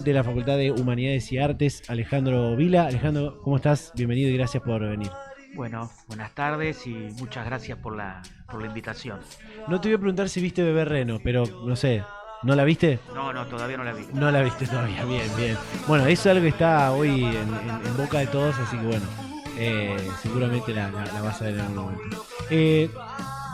de la Facultad de Humanidades y Artes, Alejandro Vila. Alejandro, ¿cómo estás? Bienvenido y gracias por venir. Bueno, buenas tardes y muchas gracias por la invitación. No te voy a preguntar si viste Bebé Reno, pero no sé, ¿no la viste? No, no, todavía no la vi. No la viste todavía, bien, bien. Bueno, eso es algo que está hoy en boca de todos, así que bueno, seguramente la vas a ver en algún momento.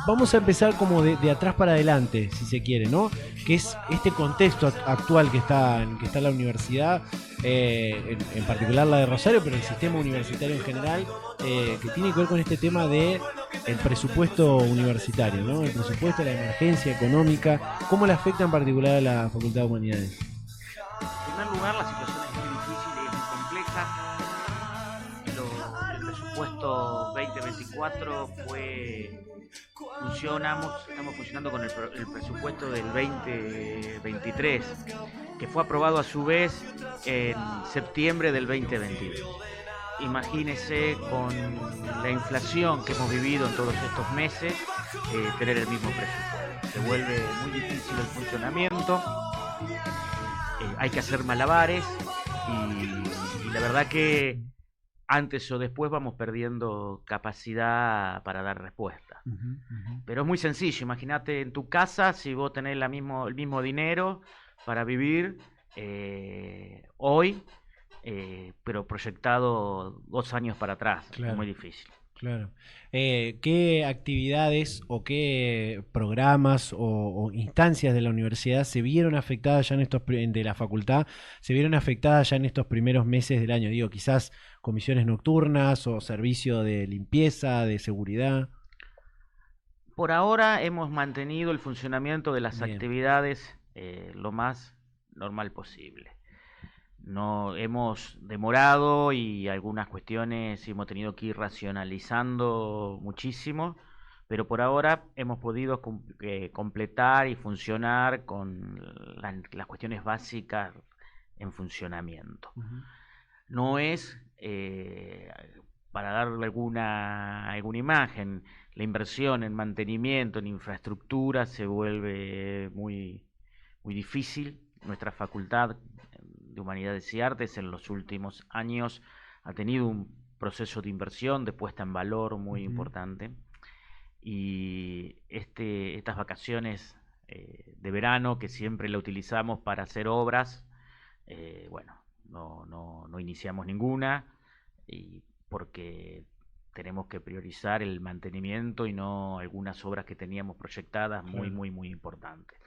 Vamos a empezar como de atrás para adelante, si se quiere, ¿no? Que es este contexto actual que está la universidad, en particular la de Rosario, pero el sistema universitario en general, que tiene que ver con este tema de el presupuesto universitario, ¿no? El presupuesto, la emergencia económica, ¿cómo le afecta en particular a la Facultad de Humanidades? En primer lugar, la situación es muy difícil y es muy compleja. El presupuesto 2024 estamos funcionando con el presupuesto del 2023, que fue aprobado a su vez en septiembre del 2022. Imagínese con la inflación que hemos vivido en todos estos meses, tener el mismo presupuesto. Se vuelve muy difícil el funcionamiento, hay que hacer malabares y la verdad que antes o después vamos perdiendo capacidad para dar respuesta. Uh -huh, uh -huh. Pero es muy sencillo, imagínate en tu casa si vos tenés el mismo dinero para vivir hoy, pero proyectado 2 años para atrás, es Claro. muy difícil. Claro. ¿Qué actividades o qué programas o instancias de la universidad se vieron afectadas ya en de la facultad, se vieron afectadas ya en estos primeros meses del año? Digo, quizás comisiones nocturnas o servicio de limpieza, de seguridad. Por ahora hemos mantenido el funcionamiento de las Bien. actividades lo más normal posible. No hemos demorado y algunas cuestiones hemos tenido que ir racionalizando muchísimo, pero por ahora hemos podido completar y funcionar con las cuestiones básicas en funcionamiento. Uh -huh. No es, para darle alguna imagen, la inversión en mantenimiento, en infraestructura se vuelve muy difícil. Nuestra facultad de Humanidades y Artes en los últimos años ha tenido un proceso de inversión, de puesta en valor Uh muy -huh. importante. Y estas vacaciones de verano, que siempre la utilizamos para hacer obras, bueno, no iniciamos ninguna, y porque tenemos que priorizar el mantenimiento y no algunas obras que teníamos proyectadas Claro. muy importantes.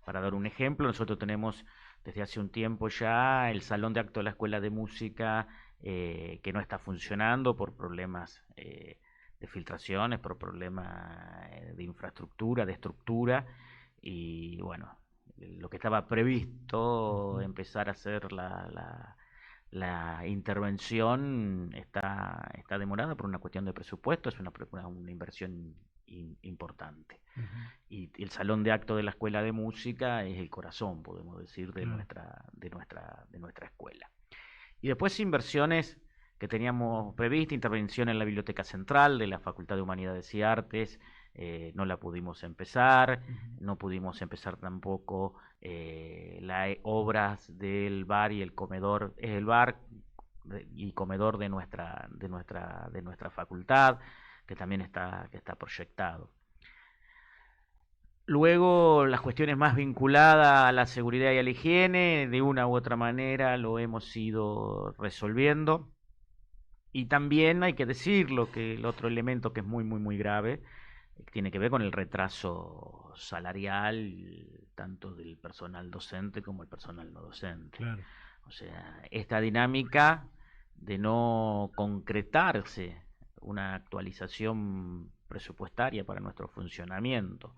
Para dar un ejemplo, nosotros tenemos desde hace un tiempo ya el salón de acto de la Escuela de Música, que no está funcionando por problemas de filtraciones, por problemas de infraestructura, de estructura, y bueno, lo que estaba Uh previsto -huh. empezar a hacer la intervención está demorada por una cuestión de presupuesto, es una inversión importante. Uh -huh. Y el salón de acto de la Escuela de Música es el corazón, podemos decir, Claro. de nuestra escuela. Y después inversiones que teníamos prevista, intervención en la Biblioteca Central de la Facultad de Humanidades y Artes, no la pudimos empezar, Uh -huh. no pudimos empezar tampoco las obras del bar y el comedor, el bar y comedor de nuestra facultad, que también que está proyectado. Luego, las cuestiones más vinculadas a la seguridad y a la higiene, de una u otra manera lo hemos ido resolviendo. Y también hay que decirlo que el otro elemento que es muy grave tiene que ver con el retraso salarial, tanto del personal docente como el personal no docente. Claro. O sea, esta dinámica de no concretarse una actualización presupuestaria para nuestro funcionamiento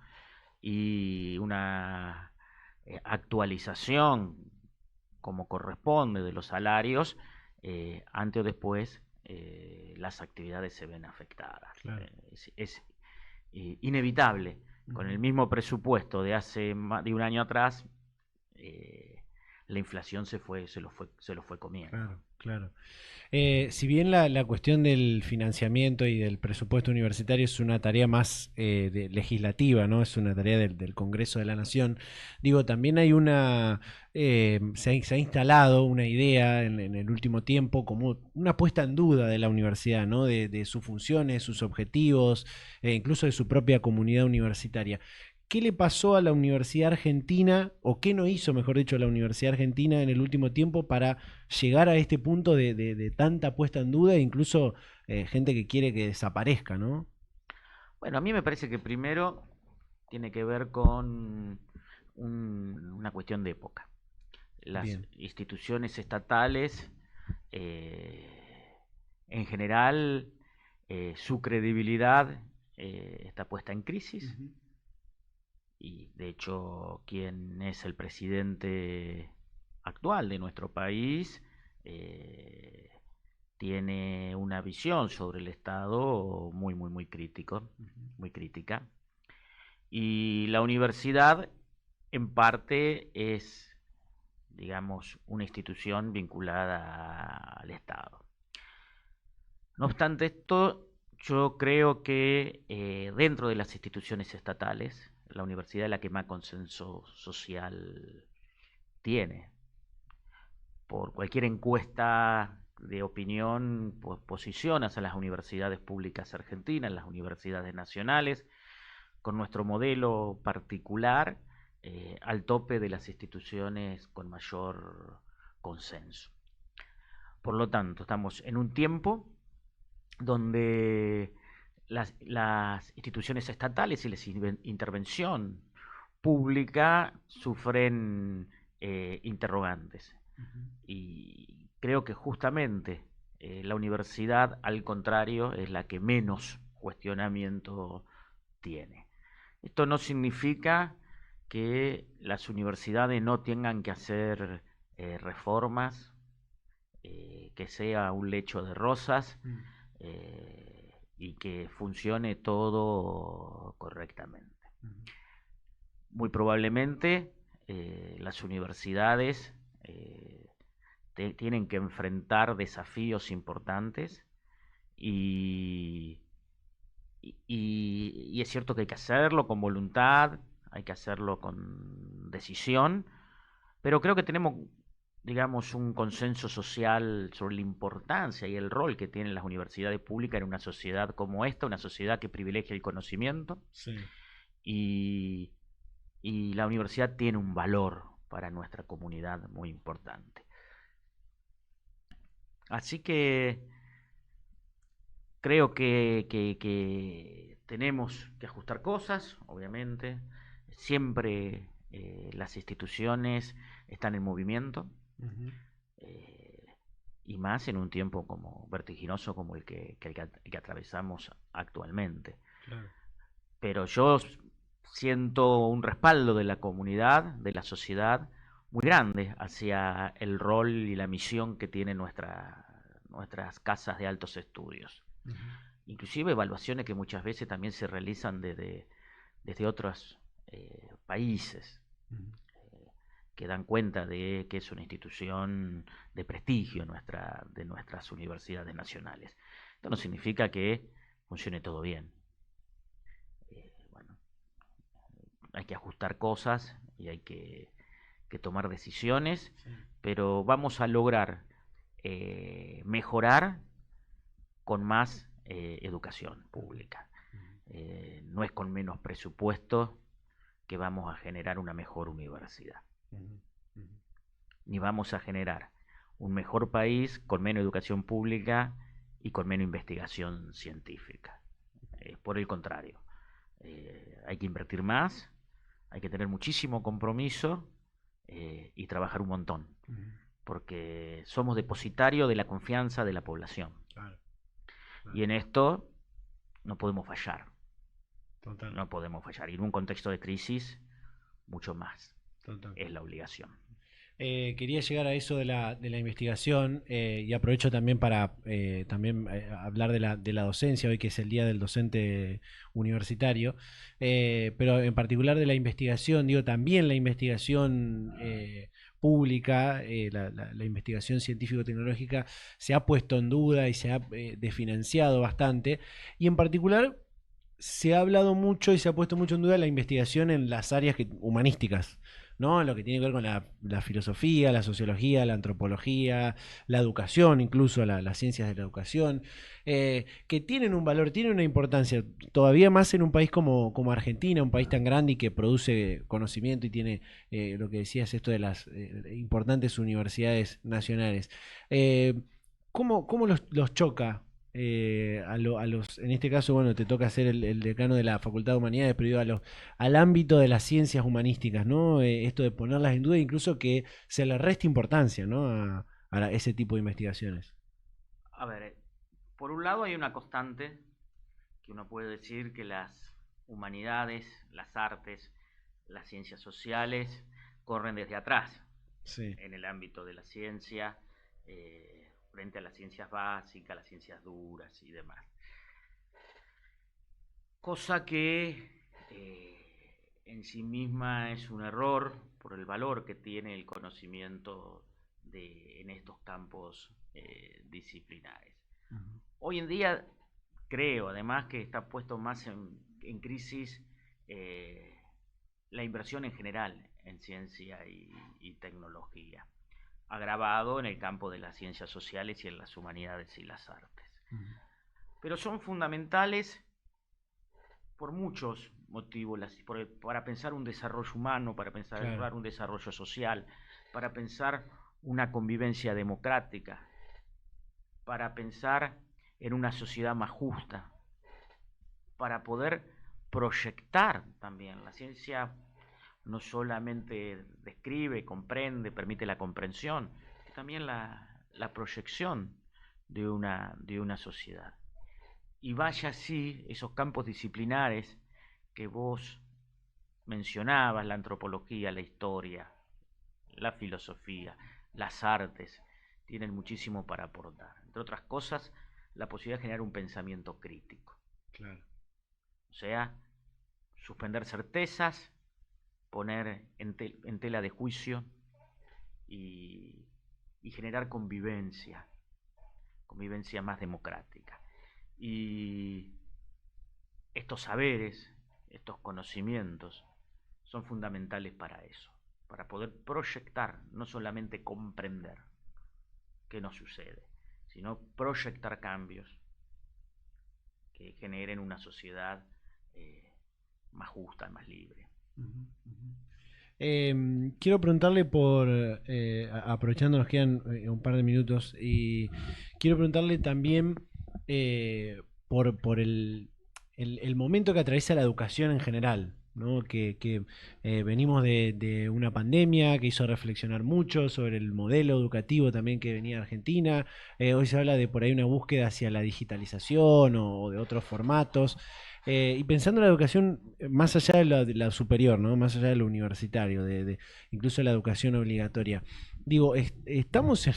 y una actualización como corresponde de los salarios, antes o después las actividades se ven afectadas. Claro. Es inevitable. Uh Con -huh. el mismo presupuesto de hace más de un año atrás, eh, la inflación se lo fue comiendo. Claro, claro. Si bien la cuestión del financiamiento y del presupuesto universitario es una tarea más legislativa, ¿no? Es una tarea del Congreso de la Nación, digo, también hay se ha instalado una idea en el último tiempo como una puesta en duda de la universidad, ¿no? De sus funciones, sus objetivos, incluso de su propia comunidad universitaria. ¿Qué le pasó a la Universidad Argentina, o qué no hizo, mejor dicho, la Universidad Argentina en el último tiempo para llegar a este punto de tanta puesta en duda e incluso gente que quiere que desaparezca, ¿no? Bueno, a mí me parece que primero tiene que ver con una cuestión de época. Las Bien. instituciones estatales, en general, su credibilidad está puesta en crisis. Ujú. Y de hecho, quien es el presidente actual de nuestro país eh, tiene una visión sobre el Estado muy crítico, muy crítica. Y la universidad, en parte, es, digamos, una institución vinculada al Estado. No obstante esto, yo creo que dentro de las instituciones estatales, la universidad es la que más consenso social tiene. Por cualquier encuesta de opinión, pues posicionas a las universidades públicas argentinas, las universidades nacionales, con nuestro modelo particular, al tope de las instituciones con mayor consenso. Por lo tanto, estamos en un tiempo donde las instituciones estatales y la intervención pública sufren interrogantes. Y creo que justamente la universidad, al contrario, es la que menos cuestionamiento tiene. Esto no significa que las universidades no tengan que hacer reformas, que sea un lecho de rosas y que funcione todo correctamente. Muy probablemente las universidades tienen que enfrentar desafíos importantes y, y es cierto que hay que hacerlo con voluntad, hay que hacerlo con decisión, pero creo que tenemos, digamos, un consenso social sobre la importancia y el rol que tienen las universidades públicas en una sociedad como esta, una sociedad que privilegia el conocimiento. Sí. Y, y la universidad tiene un valor para nuestra comunidad muy importante. Así que creo que tenemos que ajustar cosas, obviamente. Siempre las instituciones están en movimiento. eh, y más en un tiempo como vertiginoso como el que atravesamos actualmente. Claro. Pero yo siento un respaldo de la comunidad, de la sociedad, muy grande hacia el rol y la misión que tienen nuestras casas de altos estudios. Ujú. Inclusive evaluaciones que muchas veces también se realizan desde otros países, Ujú. que dan cuenta de que es una institución de prestigio de nuestras universidades nacionales. Esto no significa que funcione todo bien. Bueno, hay que ajustar cosas y hay que tomar decisiones, Sí. pero vamos a lograr mejorar con más educación pública. No es con menos presupuesto que vamos a generar una mejor universidad, Ujú. Ujú. ni vamos a generar un mejor país con menos educación pública y con menos investigación científica. Por el contrario, hay que invertir más, hay que tener muchísimo compromiso y trabajar un montón, Ujú. porque somos depositarios de la confianza de la población. Claro, Y claro. en esto no podemos fallar, Total, no podemos fallar. Y en un contexto de crisis, mucho más total. es la obligación. Quería llegar a eso de la investigación, y aprovecho también para también hablar de la docencia, hoy que es el Día del Docente Universitario, pero en particular de la investigación, digo, también la investigación pública, la investigación científico-tecnológica se ha puesto en duda y se ha desfinanciado bastante. Y en particular se ha hablado mucho y se ha puesto mucho en duda la investigación en las áreas humanísticas, ¿no? Lo que tiene que ver con la filosofía, la sociología, la antropología, la educación, incluso las ciencias de la educación, que tienen un valor, tienen una importancia, todavía más en un país como Argentina, un país tan grande y que produce conocimiento y tiene lo que decías, esto de las importantes universidades nacionales. Eh, ¿Cómo los choca en este caso, bueno, te toca ser el decano de la Facultad de Humanidades, pero digo, al ámbito de las ciencias humanísticas, ¿no? Esto de ponerlas en duda, incluso que se le reste importancia, ¿no? A ese tipo de investigaciones. A ver, por un lado hay una constante que uno puede decir que las humanidades, las artes, las ciencias sociales corren desde atrás Sí. en el ámbito de la ciencia, frente a las ciencias básicas, las ciencias duras y demás. Cosa que en sí misma es un error por el valor que tiene el conocimiento en estos campos disciplinares. Ujú. Hoy en día creo además que está puesto más en crisis eh, la inversión en general en ciencia y tecnología, agravado en el campo de las ciencias sociales y en las humanidades y las artes. Ujú. Pero son fundamentales por muchos motivos, para pensar un desarrollo humano, para pensar Claro. un desarrollo social, para pensar una convivencia democrática, para pensar en una sociedad más justa, para poder proyectar también. La ciencia no solamente describe, comprende, permite la comprensión, también la proyección de una sociedad. Y vaya así esos campos disciplinares que vos mencionabas, la antropología, la historia, la filosofía, las artes, tienen muchísimo para aportar. Entre otras cosas, la posibilidad de generar un pensamiento crítico. Claro. O sea, suspender certezas, poner en tela de juicio y, y generar convivencia más democrática. Y estos saberes, estos conocimientos, son fundamentales para eso, para poder proyectar, no solamente comprender qué nos sucede, sino proyectar cambios que generen una sociedad más justa, más libre. Ujú, ujú. Quiero preguntarle aprovechando nos quedan un par de minutos, y quiero preguntarle también por el momento que atraviesa la educación en general, ¿no? Que venimos de una pandemia que hizo reflexionar mucho sobre el modelo educativo también que venía de Argentina. Hoy se habla de por ahí una búsqueda hacia la digitalización o de otros formatos. Y pensando en la educación más allá de la superior, ¿no? Más allá de lo universitario, incluso la educación obligatoria. Digo, ¿estamos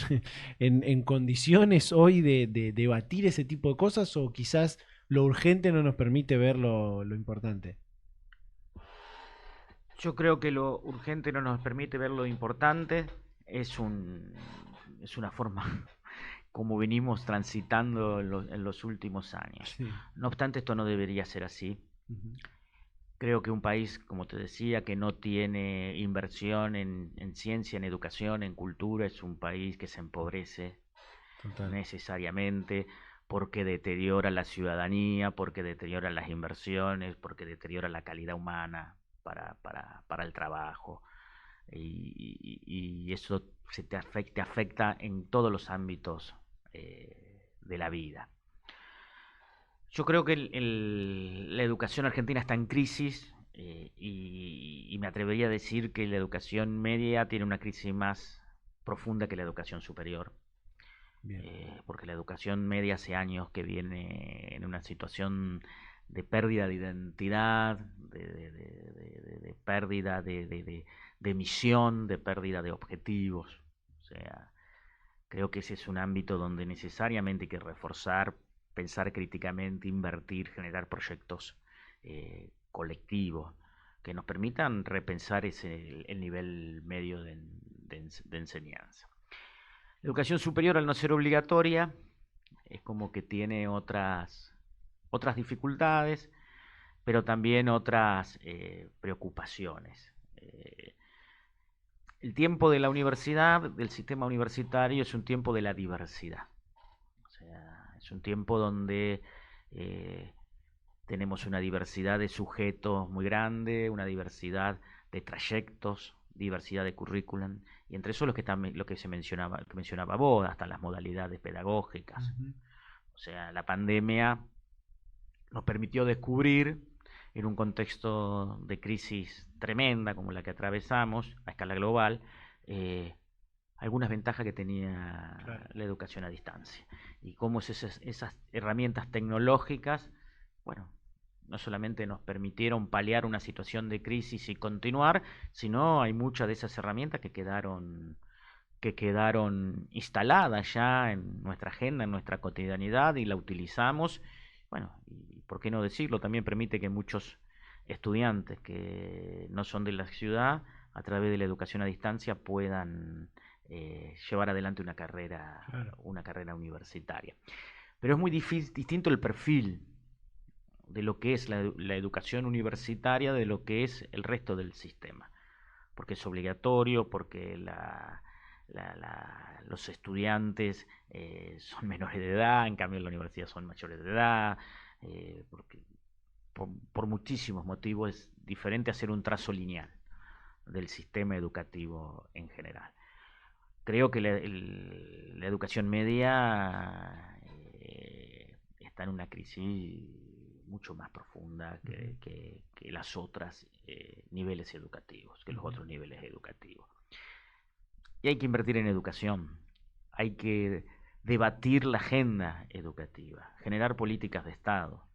en condiciones hoy de debatir ese tipo de cosas, o quizás lo urgente no nos permite ver lo importante? Yo creo que lo urgente no nos permite ver lo importante, es, un, es una forma como venimos transitando en los últimos años. Sí. No obstante, esto no debería ser así. Ujú. Creo que un país, como te decía, que no tiene inversión en ciencia, en educación, en cultura, es un país que se empobrece Total. necesariamente porque deteriora la ciudadanía, porque deteriora las inversiones, porque deteriora la calidad humana para el trabajo. Y eso te afecta en todos los ámbitos de la vida. Yo creo que la educación argentina está en crisis, y me atrevería a decir que la educación media tiene una crisis más profunda que la educación superior, Bien. porque la educación media hace años que viene en una situación de pérdida de identidad, de pérdida de misión, de pérdida de objetivos. O sea, creo que ese es un ámbito donde necesariamente hay que reforzar, pensar críticamente, invertir, generar proyectos colectivos que nos permitan repensar el nivel medio de enseñanza. La educación superior, al no ser obligatoria, es como que tiene otras dificultades, pero también otras preocupaciones. El tiempo de la universidad, del sistema universitario, es un tiempo de la diversidad. O sea, es un tiempo donde tenemos una diversidad de sujetos muy grande, una diversidad de trayectos, diversidad de currículum, y entre eso lo que mencionaba vos, hasta las modalidades pedagógicas. O sea, la pandemia nos permitió descubrir, en un contexto de crisis tremenda como la que atravesamos a escala global, algunas ventajas que tenía la educación a distancia. Y cómo esas herramientas tecnológicas, bueno, no solamente nos permitieron paliar una situación de crisis y continuar, sino hay muchas de esas herramientas que quedaron instaladas ya en nuestra agenda, en nuestra cotidianidad, y la utilizamos. Bueno, y por qué no decirlo, también permite que muchos estudiantes que no son de la ciudad, a través de la educación a distancia, puedan llevar adelante una carrera universitaria. Pero es muy distinto el perfil de lo que es la educación universitaria de lo que es el resto del sistema, porque es obligatorio, porque los estudiantes son menores de edad, en cambio en la universidad son mayores de edad, porque por muchísimos motivos es diferente hacer un trazo lineal del sistema educativo en general. Creo que la educación media está en una crisis mucho más profunda que las otras niveles educativos, que los otros niveles educativos. Y hay que invertir en educación, hay que debatir la agenda educativa, generar políticas de Estado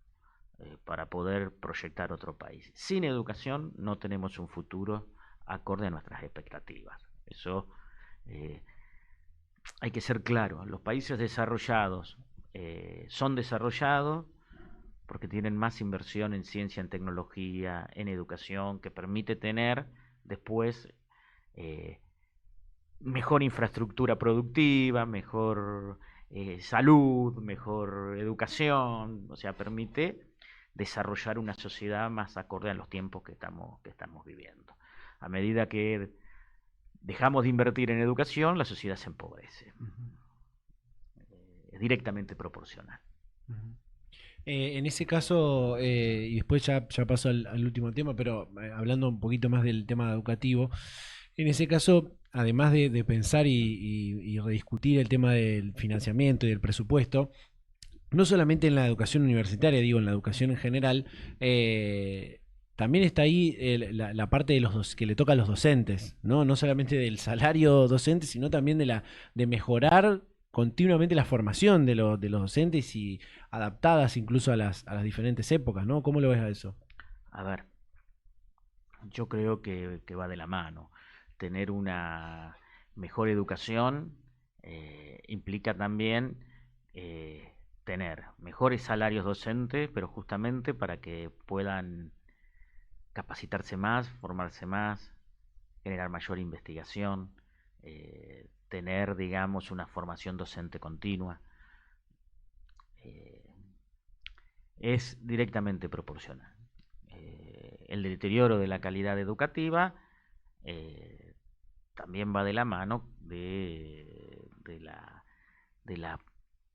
para poder proyectar otro país. Sin educación no tenemos un futuro acorde a nuestras expectativas. Eso hay que ser claro. Los países desarrollados son desarrollados porque tienen más inversión en ciencia, en tecnología, en educación, que permite tener después mejor infraestructura productiva, mejor salud, mejor educación. O sea, permite desarrollar una sociedad más acorde a los tiempos que estamos viviendo. A medida que dejamos de invertir en educación, la sociedad se empobrece. Es directamente proporcional. En ese caso, y después ya paso al último tema, pero hablando un poquito más del tema educativo, en ese caso, además de pensar y rediscutir el tema del financiamiento y del presupuesto, no solamente en la educación universitaria, digo, en la educación en general, también está ahí la parte de que le toca a los docentes, ¿no? No solamente del salario docente, sino también de mejorar continuamente la formación de los docentes y adaptadas incluso a las diferentes épocas, ¿no? ¿Cómo lo ves a eso? A ver, yo creo que va de la mano. Tener una mejor educación implica también tener mejores salarios docentes, pero justamente para que puedan capacitarse más, formarse más, generar mayor investigación, tener, digamos, una formación docente continua. Es directamente proporcional. El deterioro de la calidad educativa también va de la mano de la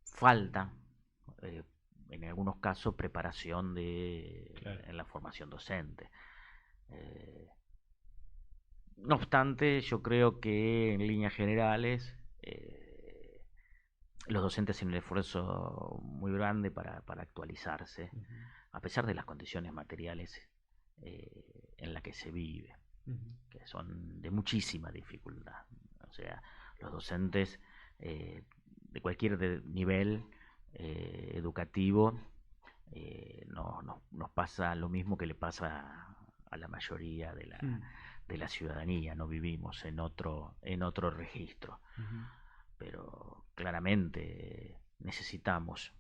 falta, en algunos casos, preparación en la formación docente. No obstante, yo creo que en líneas generales los docentes hacen un esfuerzo muy grande para actualizarse, a pesar de las condiciones materiales en las que se vive, que son de muchísima dificultad. O sea, los docentes de cualquier nivel educativo nos pasa lo mismo que le pasa a la mayoría de la ciudadanía. No vivimos en otro registro. Pero claramente necesitamos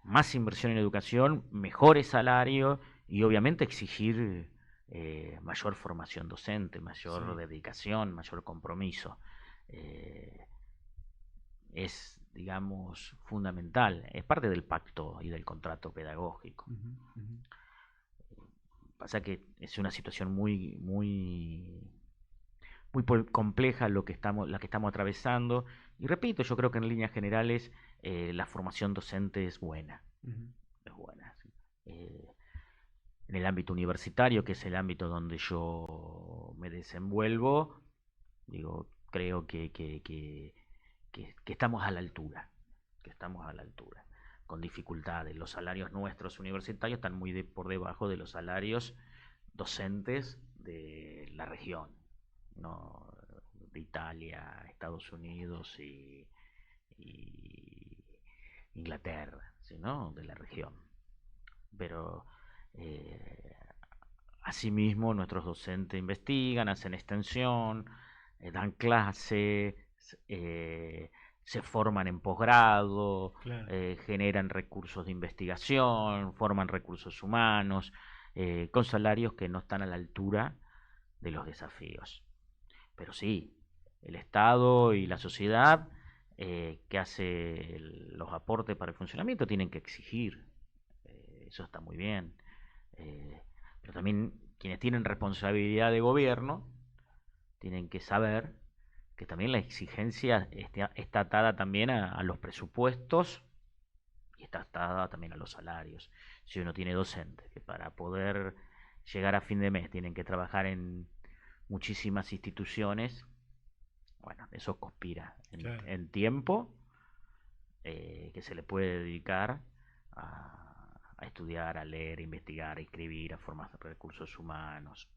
más inversión en educación, mejores salarios y obviamente exigir mayor formación docente, mayor dedicación, mayor compromiso. Es, digamos, fundamental, es parte del pacto y del contrato pedagógico. Pasa que es una situación muy compleja la que estamos atravesando, y repito, yo creo que en líneas generales la formación docente es buena. Es buena, sí. En el ámbito universitario, que es el ámbito donde yo me desenvuelvo, digo, creo que estamos a la altura, con dificultades. Los salarios nuestros universitarios están muy por debajo de los salarios docentes de la región, ¿no? De Italia, Estados Unidos y Inglaterra, ¿sí, no? De la región. Pero asimismo nuestros docentes investigan, hacen extensión, dan clase, se forman en posgrado, Claro. generan recursos de investigación, forman recursos humanos, con salarios que no están a la altura de los desafíos. Pero sí, el Estado y la sociedad que hace los aportes para el funcionamiento tienen que exigir. Eso está muy bien. Pero también quienes tienen responsabilidad de gobierno tienen que saber que también la exigencia está atada también a los presupuestos y está atada también a los salarios. Si uno tiene docentes que para poder llegar a fin de mes tienen que trabajar en muchísimas instituciones, bueno, eso conspira en tiempo que se le puede dedicar a estudiar, a leer, a investigar, a escribir, a formar recursos humanos.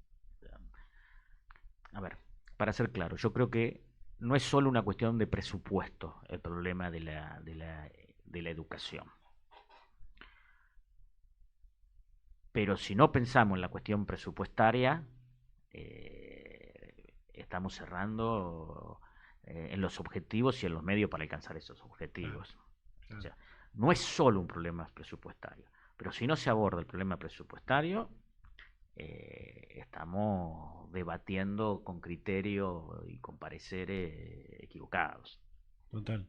A ver, para ser claro, yo creo que no es solo una cuestión de presupuesto el problema de la educación. Pero si no pensamos en la cuestión presupuestaria, estamos cerrando en los objetivos y en los medios para alcanzar esos objetivos. Claro. O sea, no es solo un problema presupuestario, pero si no se aborda el problema presupuestario, estamos debatiendo con criterio y con pareceres equivocados. Total.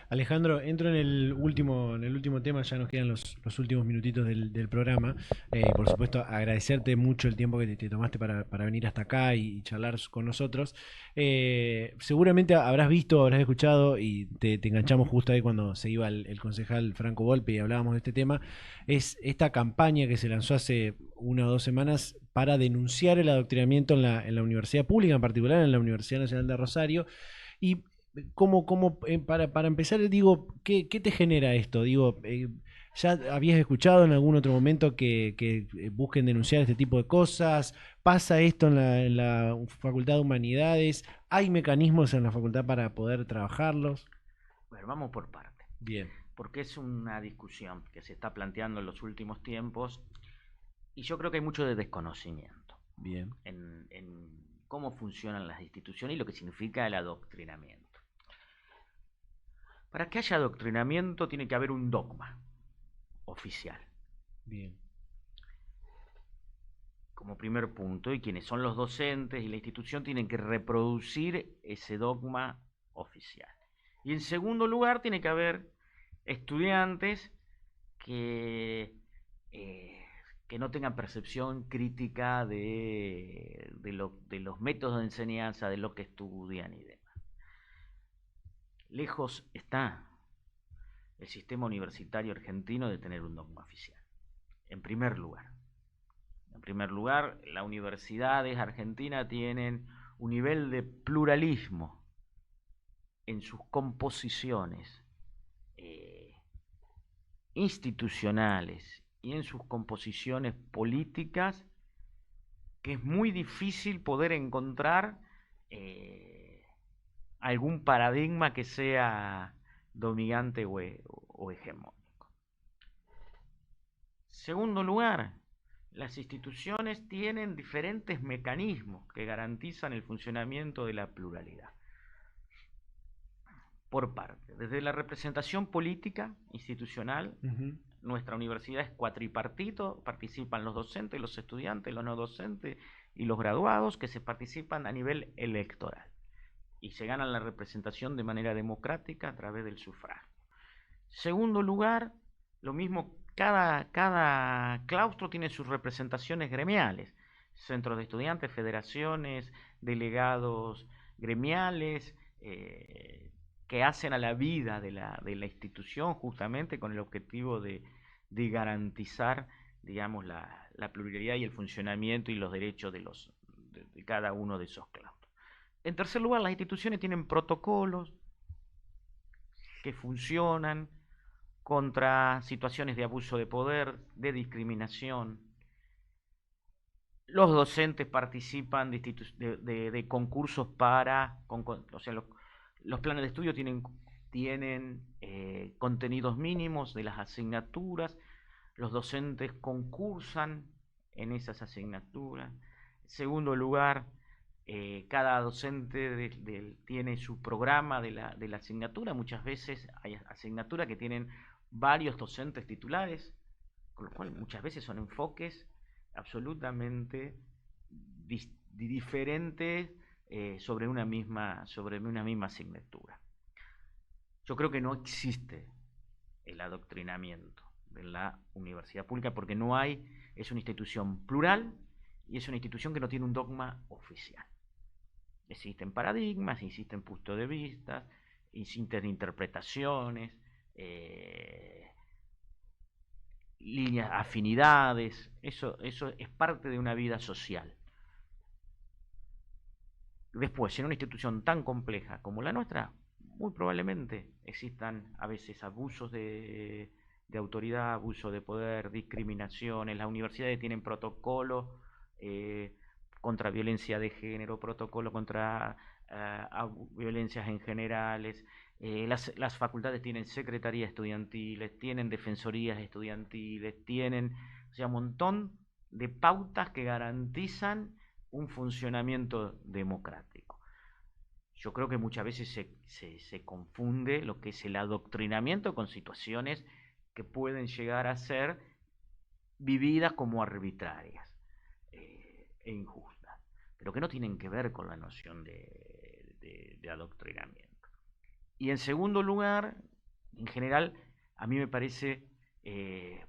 Alejandro, entro en el último tema, ya nos quedan los últimos minutitos del programa. Por supuesto, agradecerte mucho el tiempo que te tomaste para venir hasta acá y charlar con nosotros. Seguramente habrás visto, habrás escuchado y te enganchamos justo ahí cuando se iba el concejal Franco Volpe y hablábamos de este tema. Es esta campaña que se lanzó hace 1 o 2 semanas para denunciar el adoctrinamiento en la universidad pública, en particular en la Universidad Nacional de Rosario. Y para empezar, digo, ¿qué te genera esto? Digo, ¿ya habías escuchado en algún otro momento que busquen denunciar este tipo de cosas? ¿Pasa esto en la Facultad de Humanidades? ¿Hay mecanismos en la facultad para poder trabajarlos? Bueno, vamos por parte. Bien. Porque es una discusión que se está planteando en los últimos tiempos y yo creo que hay mucho de desconocimiento. Bien. En cómo funcionan las instituciones y lo que significa el adoctrinamiento. Para que haya adoctrinamiento tiene que haber un dogma oficial. Bien. Como primer punto, y quienes son los docentes y la institución tienen que reproducir ese dogma oficial. Y en segundo lugar, tiene que haber estudiantes que no tengan percepción crítica de los métodos de enseñanza, de lo que estudian y demás. Lejos está el sistema universitario argentino de tener un dogma oficial. En primer lugar, las universidades argentinas tienen un nivel de pluralismo en sus composiciones institucionales y en sus composiciones políticas que es muy difícil poder encontrar algún paradigma que sea dominante o hegemónico. Segundo lugar, las instituciones tienen diferentes mecanismos que garantizan el funcionamiento de la pluralidad. por parte. Desde la representación política, institucional, nuestra universidad es cuatripartito, participan los docentes, los estudiantes, los no docentes y los graduados, que se participan a nivel electoral y se ganan la representación de manera democrática a través del sufragio. Segundo lugar, lo mismo, cada claustro tiene sus representaciones gremiales, centros de estudiantes, federaciones, delegados gremiales, que hacen a la vida de la institución justamente con el objetivo de garantizar, digamos, la pluralidad y el funcionamiento y los derechos de cada uno de esos claustros. En tercer lugar, las instituciones tienen protocolos que funcionan contra situaciones de abuso de poder, de discriminación. Los docentes participan de concursos para, o sea, los planes de estudio tienen contenidos mínimos de las asignaturas, los docentes concursan en esas asignaturas. En segundo lugar, cada docente tiene su programa de la asignatura. Muchas veces hay asignaturas que tienen varios docentes titulares, con lo cual muchas veces son enfoques absolutamente diferentes sobre una misma asignatura. Yo creo que no existe el adoctrinamiento de la universidad pública porque es una institución plural y es una institución que no tiene un dogma oficial. Existen paradigmas, existen puntos de vista, existen interpretaciones, líneas, afinidades, eso es parte de una vida social. Después, en una institución tan compleja como la nuestra, muy probablemente existan a veces abusos de autoridad, abuso de poder, discriminaciones. Las universidades tienen protocolos contra violencia de género, protocolo contra violencias en generales. Las facultades tienen secretarías estudiantiles, tienen defensorías estudiantiles, tienen, o sea, un montón de pautas que garantizan un funcionamiento democrático. Yo creo que muchas veces se confunde lo que es el adoctrinamiento con situaciones que pueden llegar a ser vividas como arbitrarias e injustas, pero que no tienen que ver con la noción de adoctrinamiento. Y en segundo lugar, en general, a mí me parece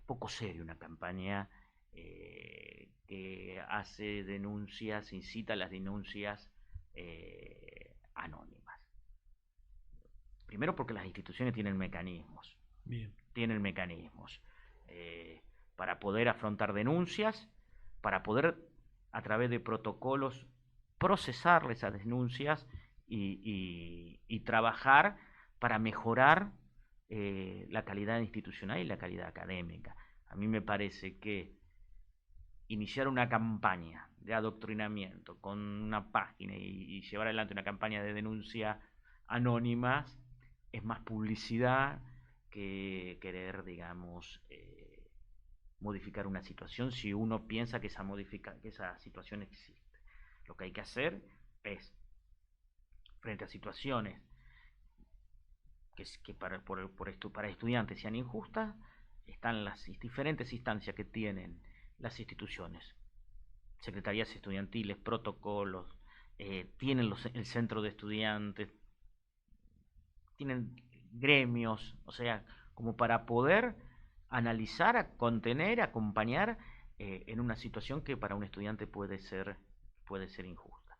poco serio una campaña que hace denuncias, incita a las denuncias anónimas. Primero porque las instituciones tienen mecanismos. Bien. Tienen mecanismos para poder afrontar denuncias, para poder a través de protocolos procesar esas denuncias y trabajar para mejorar la calidad institucional y la calidad académica. A mí me parece que iniciar una campaña de adoctrinamiento con una página y llevar adelante una campaña de denuncia anónimas es más publicidad que querer, digamos, modificar una situación si uno piensa que esa situación existe. Lo que hay que hacer es, frente a situaciones que para estudiantes sean injustas, están las diferentes instancias que tienen las instituciones, secretarías estudiantiles, protocolos, tienen el centro de estudiantes, tienen gremios, o sea, como para poder analizar, contener, acompañar en una situación que para un estudiante puede ser injusta.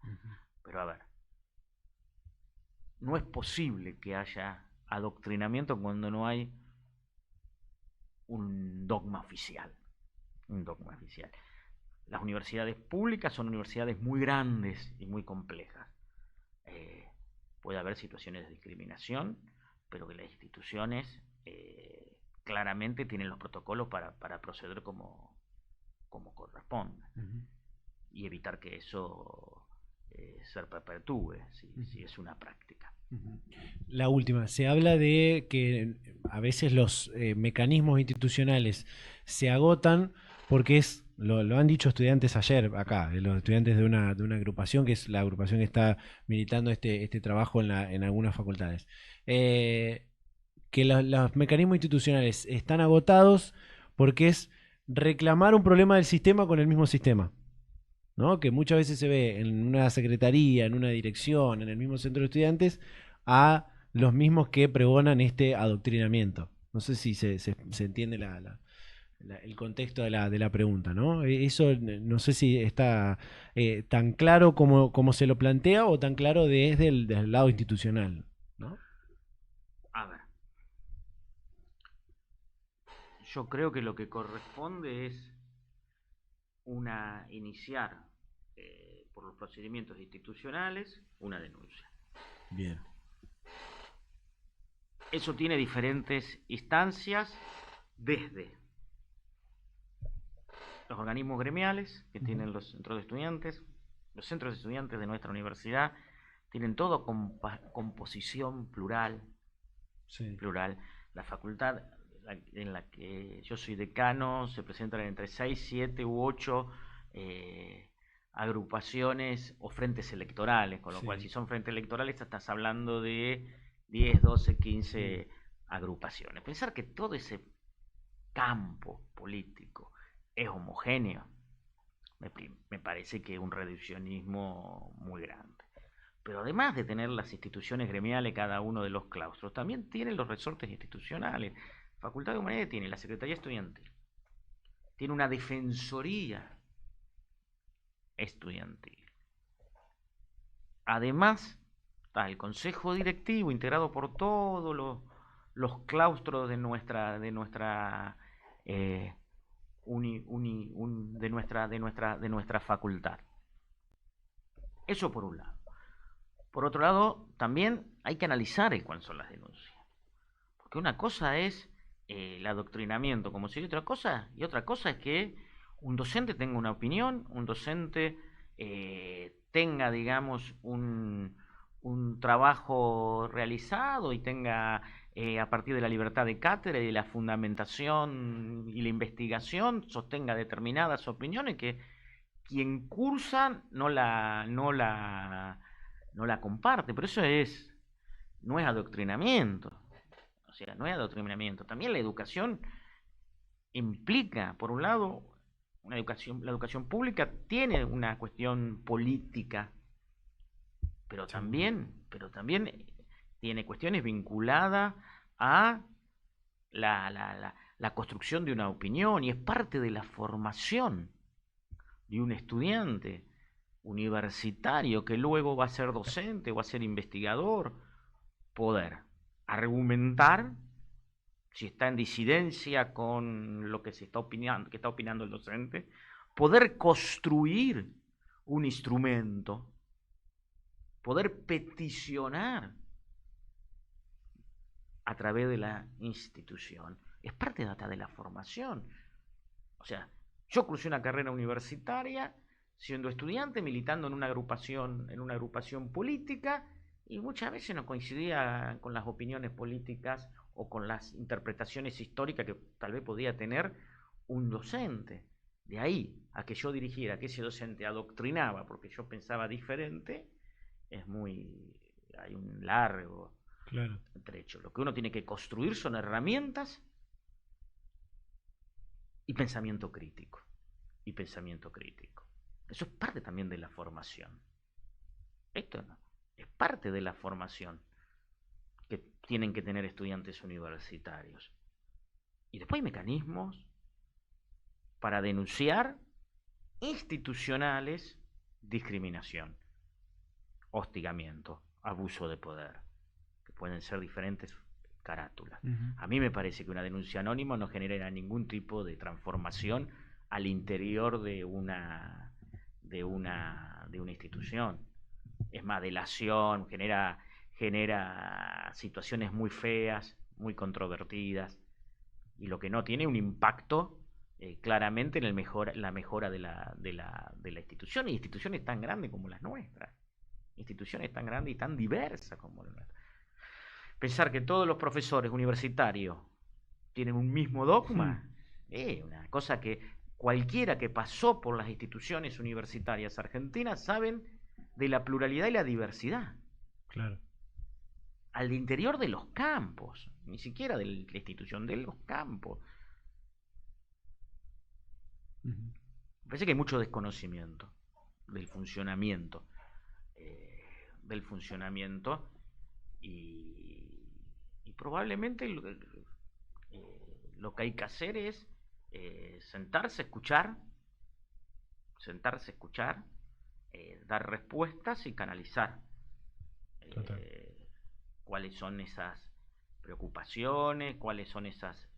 Pero a ver, no es posible que haya adoctrinamiento cuando no hay un dogma oficial. Las universidades públicas son universidades muy grandes y muy complejas. Puede haber situaciones de discriminación, pero que las instituciones claramente tienen los protocolos para proceder como corresponde y evitar que eso se perpetúe si es una práctica. La última, se habla de que a veces los mecanismos institucionales se agotan porque es Lo han dicho estudiantes ayer acá, los estudiantes de una agrupación, que es la agrupación que está militando este trabajo en algunas facultades. Eh, que los mecanismos institucionales están agotados porque es reclamar un problema del sistema con el mismo sistema. ¿No? Que muchas veces se ve en una secretaría, en una dirección, en el mismo centro de estudiantes, a los mismos que pregonan este adoctrinamiento. No sé si se entiende el contexto de la pregunta, ¿no? Eso no sé si está tan claro como se lo plantea o tan claro desde desde el lado institucional, ¿no? A ver, yo creo que lo que corresponde es iniciar por los procedimientos institucionales una denuncia. Bien. Eso tiene diferentes instancias desde los organismos gremiales que tienen los centros de estudiantes. Los centros de estudiantes de nuestra universidad tienen todo composición plural. Sí. Plural. La facultad en la que yo soy decano se presentan entre 6, 7 u 8 agrupaciones o frentes electorales, con lo cual si son frentes electorales estás hablando de 10, 12, 15 agrupaciones. Pensar que todo ese campo político es homogéneo me parece que es un reduccionismo muy grande. Pero además de tener las instituciones gremiales cada uno de los claustros, también tienen los resortes institucionales. Facultad de Humanidades tiene la Secretaría Estudiantil, tiene una defensoría estudiantil. Además, está el Consejo Directivo integrado por todos los claustros de nuestra de nuestra facultad. Eso por un lado. Por otro lado, también hay que analizar cuáles son las denuncias. Porque una cosa es el adoctrinamiento, como si otra cosa, y otra cosa es que un docente tenga una opinión, un docente tenga, digamos, un trabajo realizado y tenga, a partir de la libertad de cátedra y de la fundamentación y la investigación, sostenga determinadas opiniones que quien cursa no la comparte, pero eso no es adoctrinamiento. O sea, no es adoctrinamiento. También la educación implica, por un lado, la educación pública tiene una cuestión política, pero también tiene cuestiones vinculadas a la construcción de una opinión y es parte de la formación de un estudiante universitario que luego va a ser docente o va a ser investigador, poder argumentar si está en disidencia con lo que que está opinando el docente, poder construir un instrumento, poder peticionar a través de la institución. Es parte de la formación. O sea, yo cursé una carrera universitaria siendo estudiante, militando en una agrupación política, y muchas veces no coincidía con las opiniones políticas o con las interpretaciones históricas que tal vez podía tener un docente. De ahí a que yo dirigiera, que ese docente adoctrinaba porque yo pensaba diferente, hay un largo trecho. Lo que uno tiene que construir son herramientas y pensamiento crítico. Y pensamiento crítico. Eso es parte también de la formación. Esto no, es parte de la formación que tienen que tener estudiantes universitarios. Y después hay mecanismos para denunciar institucionales discriminación, hostigamiento, abuso de poder, que pueden ser diferentes carátulas. A mí me parece que una denuncia anónima no genera ningún tipo de transformación al interior de una institución. Es más, delación, genera situaciones muy feas, muy controvertidas, y lo que no tiene un impacto claramente en la mejora de la institución, y instituciones tan grandes como las nuestras, instituciones tan grandes y tan diversas como las nuestras. Pensar que todos los profesores universitarios tienen un mismo dogma, es una cosa que cualquiera que pasó por las instituciones universitarias argentinas saben de la pluralidad y la diversidad. Claro. Al interior de los campos, ni siquiera de la institución, de los campos. Me parece que hay mucho desconocimiento del funcionamiento, y probablemente lo que hay que hacer es sentarse, escuchar, dar respuestas y canalizar cuáles son esas preocupaciones, cuáles son esas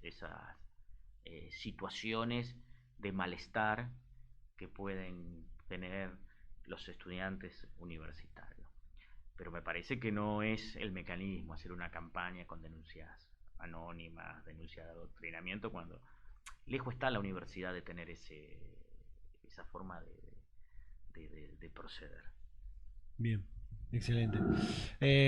situaciones de malestar que pueden tener los estudiantes universitarios. Pero me parece que no es el mecanismo hacer una campaña con denuncias anónimas, denuncias de adoctrinamiento, cuando lejos está la universidad de tener esa forma de proceder. Bien, excelente.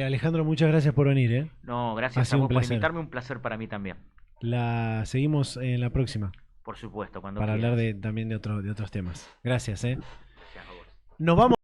Alejandro, muchas gracias por venir, ¿eh? No, gracias a vos por invitarme, un placer para mí también. La seguimos en la próxima. Por supuesto, cuando para quieras. Hablar también de otros temas. Gracias, ¿eh? Gracias a vos. Nos vamos.